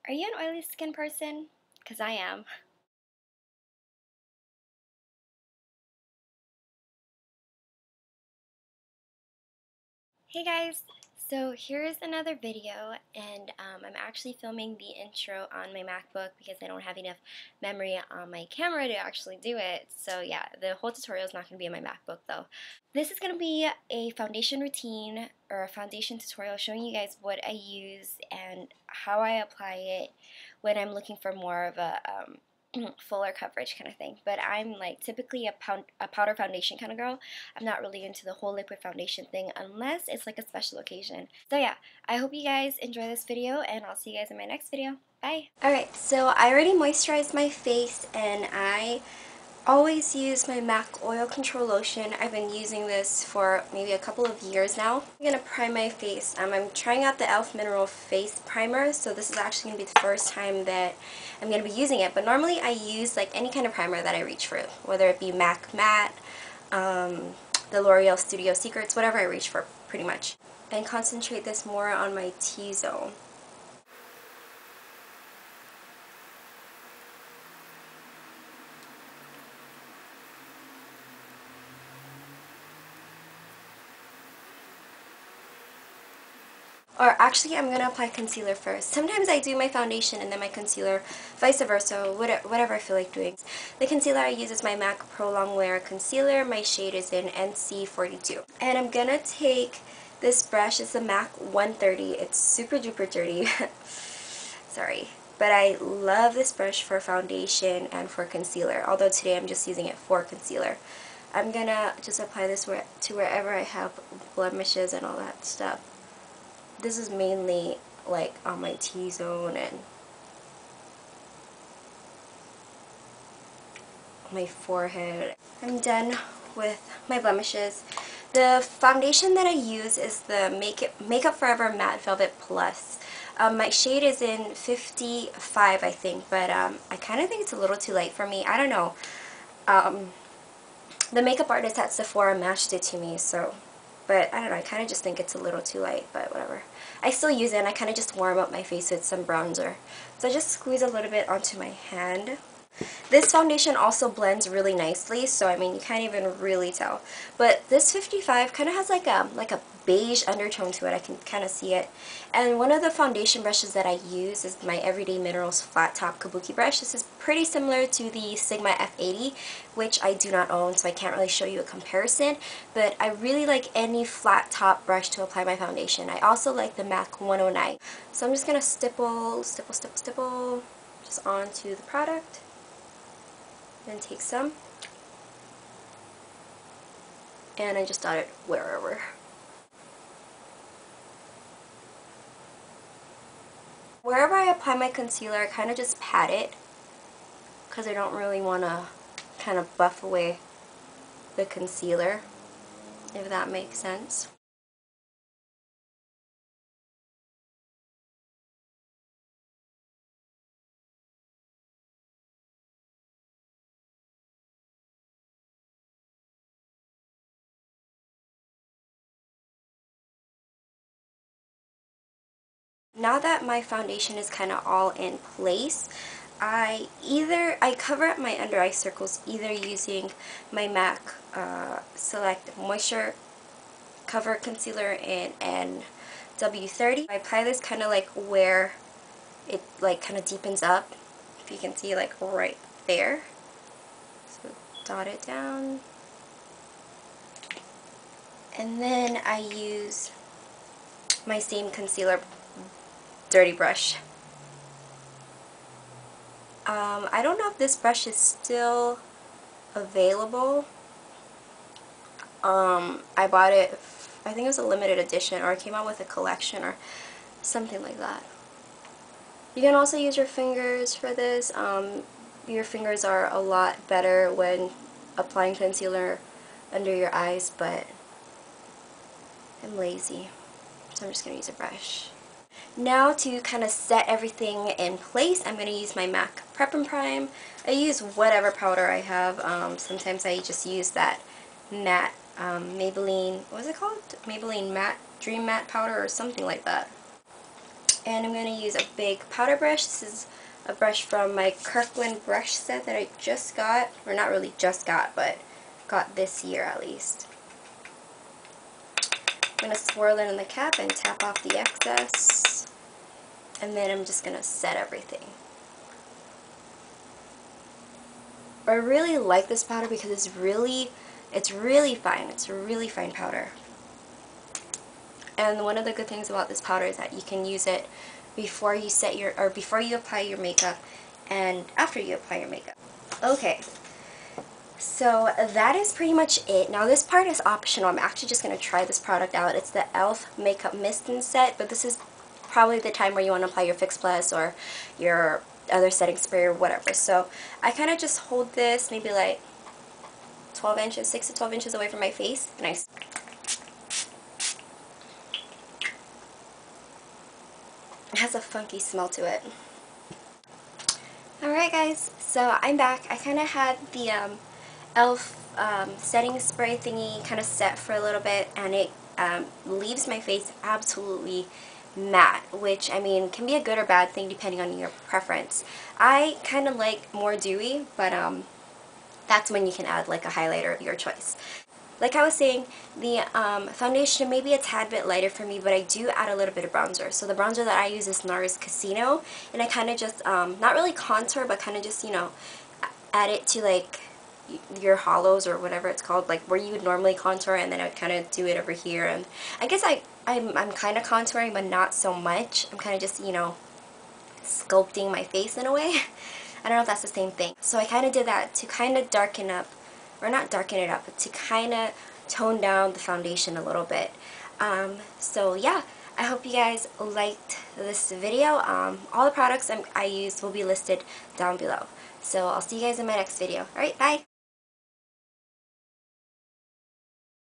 Are you an oily skin person? Because I am. Hey guys! So here's another video, and I'm actually filming the intro on my MacBook because I don't have enough memory on my camera to actually do it. So yeah, the whole tutorial is not going to be on my MacBook though. This is going to be a foundation routine or a foundation tutorial showing you guys what I use and how I apply it when I'm looking for more of a fuller coverage kind of thing. But I'm like typically a powder foundation kind of girl. I'm not really into the whole liquid foundation thing unless it's like a special occasion. So yeah, I hope you guys enjoy this video, and I'll see you guys in my next video. Bye! Alright, so I already moisturized my face, and I always use my MAC Oil Control Lotion. I've been using this for maybe a couple of years now. I'm going to prime my face. I'm trying out the e.l.f. Mineral Face Primer, so this is actually going to be the first time that I'm going to be using it. But normally I use like any kind of primer that I reach for, whether it be MAC Matte, the L'Oreal Studio Secrets, whatever I reach for pretty much. And concentrate this more on my T-zone. Or actually, I'm going to apply concealer first. Sometimes I do my foundation and then my concealer, vice versa, whatever I feel like doing. The concealer I use is my MAC Pro Longwear Concealer. My shade is in NC42. And I'm going to take this brush. It's the MAC 130. It's super duper dirty. Sorry. But I love this brush for foundation and for concealer. Although today I'm just using it for concealer. I'm going to just apply this to wherever I have blemishes and all that stuff. This is mainly like on my T-zone and my forehead. I'm done with my blemishes. The foundation that I use is the Makeup Forever Matte Velvet Plus. My shade is in 55, I think, but I kind of think it's a little too light for me. I don't know. The makeup artist at Sephora matched it to me, so... But I don't know, I kind of just think it's a little too light, but whatever. I still use it, and I kind of just warm up my face with some bronzer. So I just squeeze a little bit onto my hand. This foundation also blends really nicely, so I mean, you can't even really tell. But this 55 kind of has like a beige undertone to it. I can kind of see it. And one of the foundation brushes that I use is my Everyday Minerals Flat Top Kabuki brush. This is pretty similar to the Sigma F80, which I do not own, so I can't really show you a comparison. But I really like any flat top brush to apply my foundation. I also like the MAC 109. So I'm just going to stipple just onto the product. Then take some, and I just dot it wherever. Wherever I apply my concealer, I kind of just pat it because I don't really want to kind of buff away the concealer, if that makes sense. Now that my foundation is kind of all in place, I cover up my under eye circles either using my MAC Select Moisture Cover Concealer in NW30. I apply this kind of like where it like kind of deepens up, if you can see, like right there. So dot it down. And then I use my same concealer dirty brush. I don't know if this brush is still available. I bought it, I think it was a limited edition, or it came out with a collection or something like that. You can also use your fingers for this. Your fingers are a lot better when applying concealer under your eyes, but I'm lazy, so I'm just going to use a brush. Now to kind of set everything in place, I'm going to use my MAC Prep and Prime. I use whatever powder I have. Sometimes I just use that matte Maybelline, what was it called? Maybelline Matte Dream Matte powder or something like that. And I'm going to use a big powder brush. This is a brush from my Kirkland brush set that I just got, or not really just got, but got this year at least. I'm going to swirl it in the cap and tap off the excess, and then I'm just going to set everything. I really like this powder because it's really fine. It's a really fine powder. And one of the good things about this powder is that you can use it before you before you apply your makeup and after you apply your makeup. Okay, so that is pretty much it. Now this part is optional. I'm actually just going to try this product out. It's the e.l.f. Makeup Mist and Set, but this is probably the time where you want to apply your Fix Plus or your other setting spray or whatever. So I kind of just hold this maybe like 12 inches, 6 to 12 inches away from my face, and it has a funky smell to it. Alright guys, so I'm back. I kind of had the e.l.f. Setting spray thingy kind of set for a little bit, and it leaves my face absolutely matte, which, I mean, can be a good or bad thing depending on your preference. I kind of like more dewy, but that's when you can add like a highlighter of your choice. Like I was saying, the foundation may be a tad bit lighter for me, but I do add a little bit of bronzer. So the bronzer that I use is NARS Casino, and I kind of just, not really contour, but kind of just, you know, add it to like your hollows or whatever it's called, like where you would normally contour, and then I would kind of do it over here. And I guess I'm kind of contouring, but not so much. I'm kind of just, you know, sculpting my face in a way. I don't know if that's the same thing. So I kind of did that to kind of darken up, or not darken it up, but to kind of tone down the foundation a little bit. So yeah, I hope you guys liked this video. All the products I use will be listed down below. So I'll see you guys in my next video. Alright, bye!